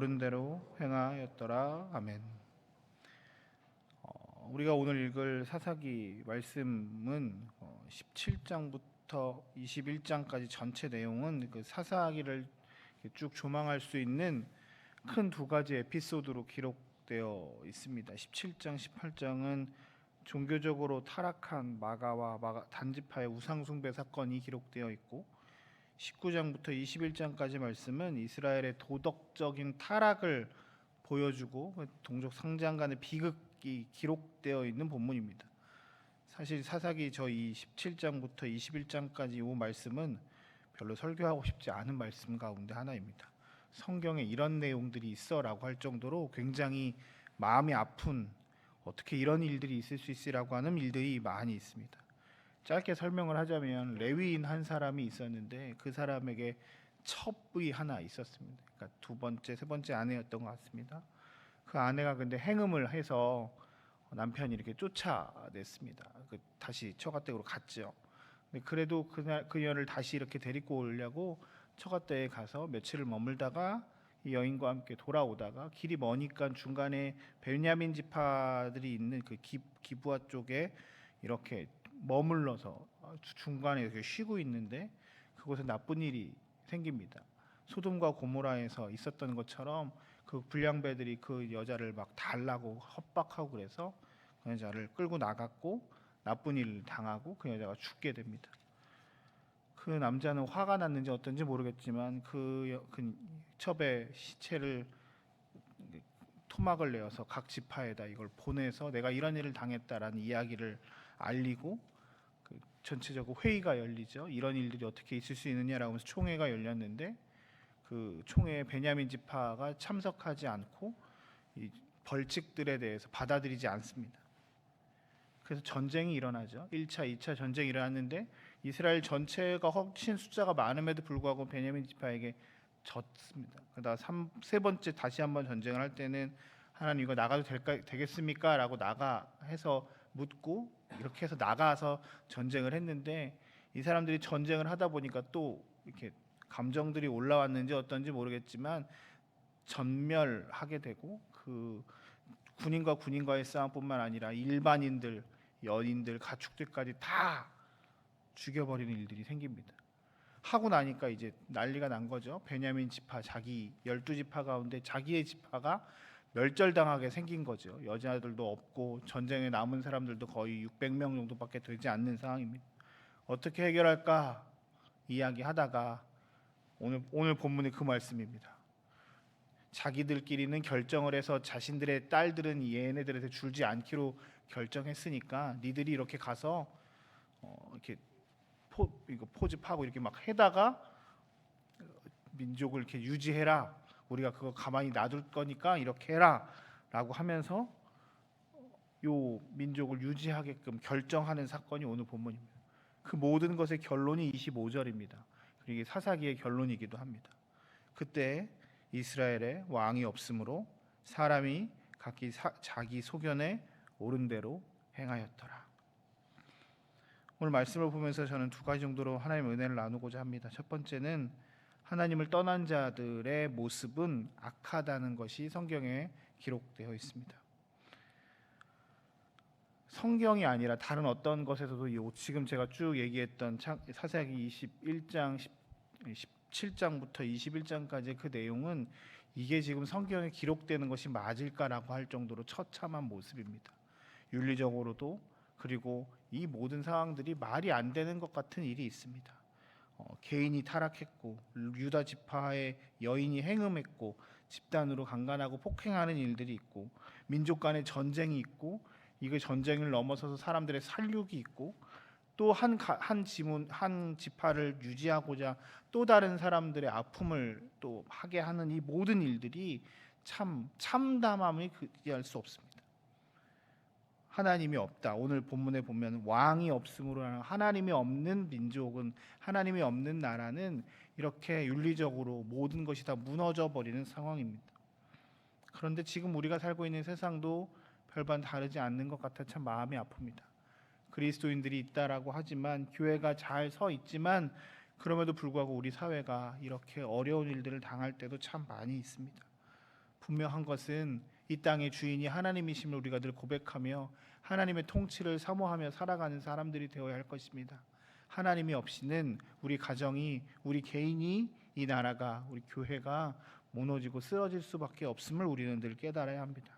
옳은 대로 행하였더라. 아멘. 우리가 오늘 읽을 사사기 말씀은 17장부터 21장까지 전체 내용은 그 사사기를 쭉 조망할 수 있는 큰 두 가지 에피소드로 기록되어 있습니다. 17장, 18장은 종교적으로 타락한 마가와 단지파의 우상숭배 사건이 기록되어 있고, 19장부터 21장까지 말씀은 이스라엘의 도덕적인 타락을 보여주고 동족 상장 간의 비극이 기록되어 있는 본문입니다. 사실 사사기 이 17장부터 21장까지 이 말씀은 별로 설교하고 싶지 않은 말씀 가운데 하나입니다. 성경에 이런 내용들이 있어라고 할 정도로 굉장히 마음이 아픈, 어떻게 이런 일들이 있을 수 있으라고 하는 일들이 많이 있습니다. 짧게 설명을 하자면 레위인 한 사람이 있었는데 그 사람에게 첩이 하나 있었습니다. 그러니까 두 번째, 세 번째 아내였던 것 같습니다. 그 아내가 근데 행음을 해서 남편이 이렇게 쫓아냈습니다. 다시 처가댁으로 갔죠. 근데 그래도 그녀를 다시 이렇게 데리고 오려고 처가댁에 가서 며칠을 머물다가 이 여인과 함께 돌아오다가 길이 머니까 중간에 베냐민 지파들이 있는 그 기브아 쪽에 이렇게 머물러서 중간에 이렇게 쉬고 있는데 그곳에 나쁜 일이 생깁니다. 소돔과 고모라에서 있었던 것처럼 그 불량배들이 그 여자를 막 달라고 협박하고 그래서 그 여자를 끌고 나갔고 나쁜 일을 당하고 그 여자가 죽게 됩니다. 그 남자는 화가 났는지 어떤지 모르겠지만 그 첩의 시체를 토막을 내어서 각 지파에다 이걸 보내서 내가 이런 일을 당했다라는 이야기를 알리고 전체적으로 회의가 열리죠. 이런 일들이 어떻게 있을 수 있느냐라고 하면서 총회가 열렸는데 그 총회에 베냐민 지파가 참석하지 않고 이 벌칙들에 대해서 받아들이지 않습니다. 그래서 전쟁이 일어나죠. 1차, 2차 전쟁이 일어났는데 이스라엘 전체가 훨씬 숫자가 많음에도 불구하고 베냐민 지파에게 졌습니다. 그러다 세 번째 다시 한번 전쟁을 할 때는 하나님 이거 나가도 되겠습니까? 라고 해서 묻고 이렇게 해서 나가서 전쟁을 했는데 이 사람들이 전쟁을 하다 보니까 또 이렇게 감정들이 올라왔는지 어떤지 모르겠지만 전멸하게 되고 그 군인과 군인과의 싸움뿐만 아니라 일반인들, 연인들, 가축들까지 다 죽여버리는 일들이 생깁니다. 하고 나니까 이제 난리가 난 거죠. 베냐민 지파, 자기 12지파 가운데 자기의 지파가 멸절당하게 생긴 거죠. 여자들도 없고 전쟁에 남은 사람들도 거의 600명 정도밖에 되지 않는 상황입니다. 어떻게 해결할까 이야기하다가 오늘 본문의 그 말씀입니다. 자기들끼리는 결정을 해서 자신들의 딸들은 얘네들한테 줄지 않기로 결정했으니까 니들이 이렇게 가서 이렇게 포집하고 이렇게 막 해다가 민족을 이렇게 유지해라. 우리가 그거 가만히 놔둘 거니까 이렇게 해라라고 하면서 요 민족을 유지하게끔 결정하는 사건이 오늘 본문입니다. 그 모든 것의 결론이 25절입니다. 그리고 이게 사사기의 결론이기도 합니다. 그때 이스라엘에 왕이 없으므로 사람이 각기 자기 소견에 옳은 대로 행하였더라. 오늘 말씀을 보면서 저는 두 가지 정도로 하나님의 은혜를 나누고자 합니다. 첫 번째는 하나님을 떠난 자들의 모습은 악하다는 것이 성경에 기록되어 있습니다. 성경이 아니라 다른 어떤 것에서도 지금 제가 쭉 얘기했던 사사기 21장, 17장부터 21장까지 그 내용은 이게 지금 성경에 기록되는 것이 맞을까라고 할 정도로 처참한 모습입니다. 윤리적으로도 그리고 이 모든 상황들이 말이 안 되는 것 같은 일이 있습니다. 개인이 타락했고 유다 지파의 여인이 행음했고 집단으로 강간하고 폭행하는 일들이 있고 민족 간의 전쟁이 있고 이거 전쟁을 넘어서서 사람들의 살육이 있고 또 한 지파를 유지하고자 또 다른 사람들의 아픔을 또 하게 하는 이 모든 일들이 참담함을 그리할 수 없습니다. 하나님이 없다. 오늘 본문에 보면 왕이 없으므로 하나님이 없는 민족은, 하나님이 없는 나라는 이렇게 윤리적으로 모든 것이 다 무너져 버리는 상황입니다. 그런데 지금 우리가 살고 있는 세상도 별반 다르지 않는 것 같아 참 마음이 아픕니다. 그리스도인들이 있다라고 하지만 교회가 잘 서 있지만 그럼에도 불구하고 우리 사회가 이렇게 어려운 일들을 당할 때도 참 많이 있습니다. 분명한 것은 이 땅의 주인이 하나님이심을 우리가 늘 고백하며 하나님의 통치를 사모하며 살아가는 사람들이 되어야 할 것입니다. 하나님이 없이는 우리 가정이, 우리 개인이, 이 나라가, 우리 교회가 무너지고 쓰러질 수밖에 없음을 우리는 늘 깨달아야 합니다.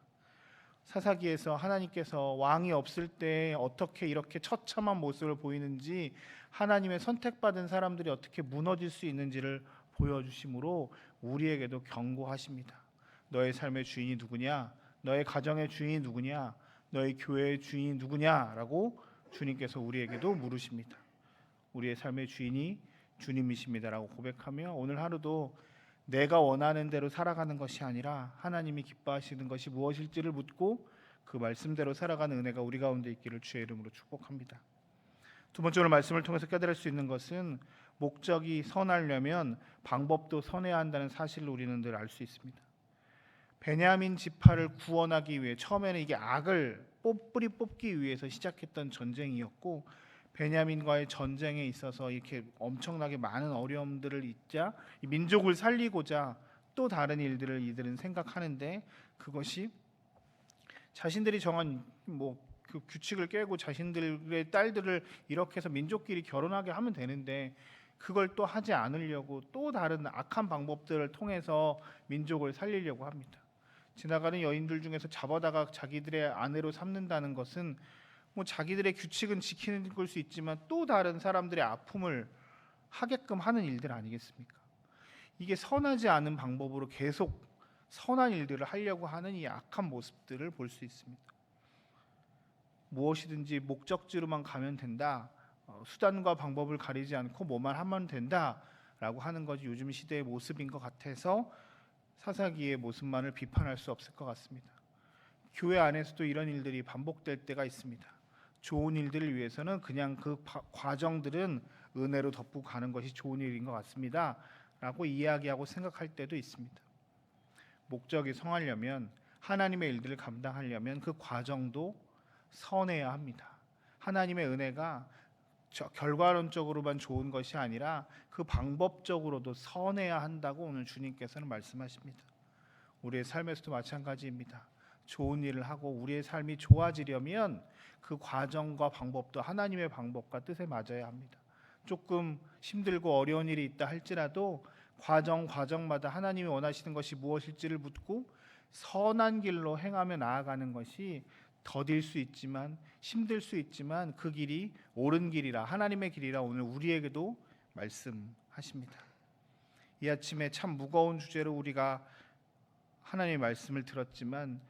사사기에서 하나님께서 왕이 없을 때 어떻게 이렇게 처참한 모습을 보이는지, 하나님의 선택받은 사람들이 어떻게 무너질 수 있는지를 보여주심으로 우리에게도 경고하십니다. 너의 삶의 주인이 누구냐? 너의 가정의 주인이 누구냐? 너의 교회의 주인이 누구냐라고 주님께서 우리에게도 물으십니다. 우리의 삶의 주인이 주님이십니다라고 고백하며 오늘 하루도 내가 원하는 대로 살아가는 것이 아니라 하나님이 기뻐하시는 것이 무엇일지를 묻고 그 말씀대로 살아가는 은혜가 우리 가운데 있기를 주의 이름으로 축복합니다. 두 번째로 말씀을 통해서 깨달을 수 있는 것은 목적이 선하려면 방법도 선해야 한다는 사실을 우리는 늘 알 수 있습니다. 베냐민 지파를 구원하기 위해 처음에는 이게 악을 뿌리 뽑기 위해서 시작했던 전쟁이었고, 베냐민과의 전쟁에 있어서 이렇게 엄청나게 많은 어려움들을 잊자 이 민족을 살리고자 또 다른 일들을 이들은 생각하는데, 그것이 자신들이 정한 그 규칙을 깨고 자신들의 딸들을 이렇게 해서 민족끼리 결혼하게 하면 되는데, 그걸 또 하지 않으려고 또 다른 악한 방법들을 통해서 민족을 살리려고 합니다. 지나가는 여인들 중에서 잡아다가 자기들의 아내로 삼는다는 것은 자기들의 규칙은 지키는 걸 수 있지만 또 다른 사람들의 아픔을 하게끔 하는 일들 아니겠습니까? 이게 선하지 않은 방법으로 계속 선한 일들을 하려고 하는 이 악한 모습들을 볼 수 있습니다. 무엇이든지 목적지로만 가면 된다, 수단과 방법을 가리지 않고 뭐만 하면 된다라고 하는 것이 요즘 시대의 모습인 것 같아서 사사기의 모습만을 비판할 수 없을 것 같습니다. 교회 안에서도 이런 일들이 반복될 때가 있습니다. 좋은 일들을 위해서는 그냥 그 과정들은 은혜로 덮고 가는 것이 좋은 일인 것 같습니다 라고 이야기하고 생각할 때도 있습니다. 목적이 성하려면, 하나님의 일들을 감당하려면 그 과정도 선해야 합니다. 하나님의 은혜가 결과론적으로만 좋은 것이 아니라 그 방법적으로도 선해야 한다고 오늘 주님께서는 말씀하십니다. 우리의 삶에서도 마찬가지입니다. 좋은 일을 하고 우리의 삶이 좋아지려면 그 과정과 방법도 하나님의 방법과 뜻에 맞아야 합니다. 조금 힘들고 어려운 일이 있다 할지라도 과정마다 하나님이 원하시는 것이 무엇일지를 묻고 선한 길로 행하며 나아가는 것이 더딜 수 있지만, 힘들 수 있지만 그 길이 옳은 길이라, 하나님의 길이라 오늘 우리에게도 말씀하십니다. 이 아침에 참 무거운 주제로 우리가 하나님의 말씀을 들었지만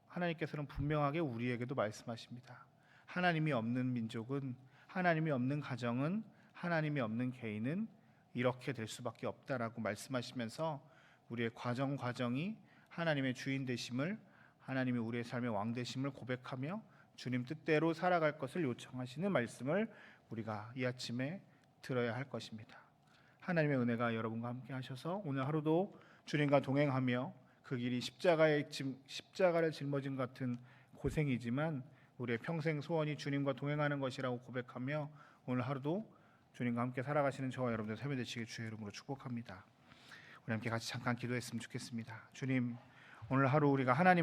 하나님께서는 분명하게 우리에게도 말씀하십니다. 하나님이 없는 민족은, 하나님이 없는 가정은, 하나님이 없는 개인은 이렇게 될 수밖에 없다라고 말씀하시면서 우리의 과정이 하나님의 주인 되심을, 하나님이 우리의 삶의 왕 되심을 고백하며 주님 뜻대로 살아갈 것을 요청하시는 말씀을 우리가 이 아침에 들어야 할 것입니다. 하나님의 은혜가 여러분과 함께 하셔서 오늘 하루도 주님과 동행하며 그 길이 십자가를 짊어진 같은 고생이지만 우리의 평생 소원이 주님과 동행하는 것이라고 고백하며 오늘 하루도 주님과 함께 살아가시는 저와 여러분들 삶이 되시길 주의 이름으로 축복합니다. 우리 함께 같이 잠깐 기도했으면 좋겠습니다. 주님, 오늘 하루 우리가 하나님